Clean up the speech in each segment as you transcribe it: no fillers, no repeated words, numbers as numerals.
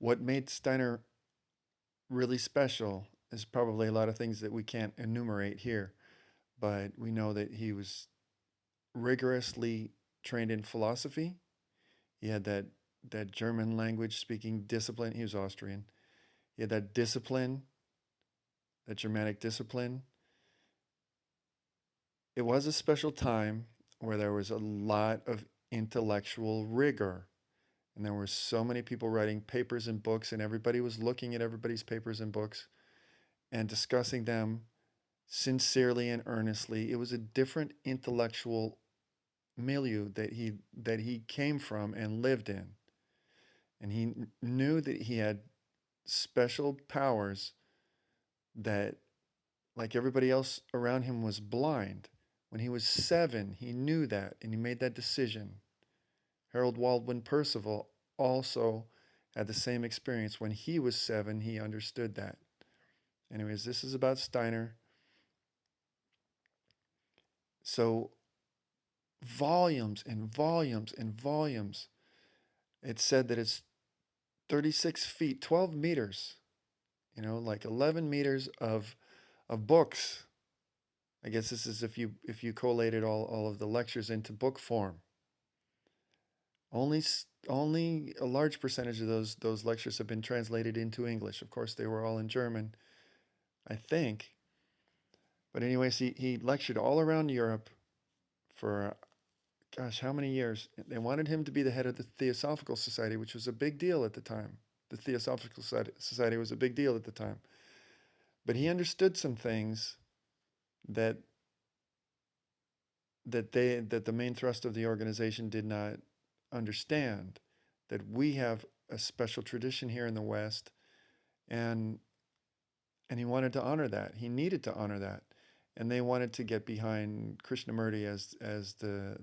what made Steiner really special is probably a lot of things that we can't enumerate here, but we know that he was rigorously trained in philosophy. He had that German language speaking discipline. He was Austrian. He had that discipline, that Germanic discipline. It was a special time where there was a lot of intellectual rigor. And there were so many people writing papers and books, and everybody was looking at everybody's papers and books and discussing them sincerely and earnestly. It was a different intellectual milieu that he came from and lived in. And he knew that he had special powers that, like everybody else around him, was blind. When he was 7, he knew that and he made that decision. Harold Baldwin Percival also had the same experience. When he was 7, he understood that. Anyways, this is about Steiner. So, volumes and volumes and volumes. It said that it's 36 feet, 12 meters, like 11 meters of books. I guess this is if you collated all of the lectures into book form. Only only a large percentage of those lectures have been translated into English. Of course, they were all in German, I think. But anyways, he lectured all around Europe for, gosh, how many years? They wanted him to be the head of the Theosophical Society, which was a big deal at the time. The Theosophical Society was a big deal at the time. But he understood some things that that the main thrust of the organization did not understand. That we have a special tradition here in the West, and he wanted to honor that. He needed to honor that, and they wanted to get behind Krishnamurti as the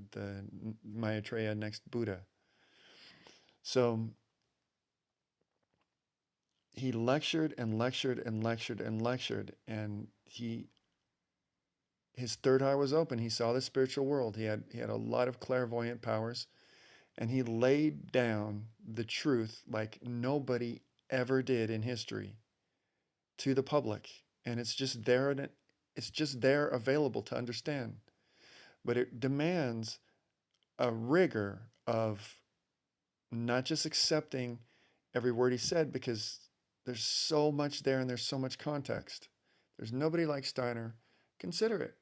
Maitreya next Buddha. So he lectured and lectured and lectured and lectured, and his third eye was open. He saw the spiritual world. He had a lot of clairvoyant powers, and he laid down the truth like nobody ever did in history to the public. And it's just there available to understand. But it demands a rigor of not just accepting every word he said, because there's so much there and there's so much context. There's nobody like Steiner. Consider it.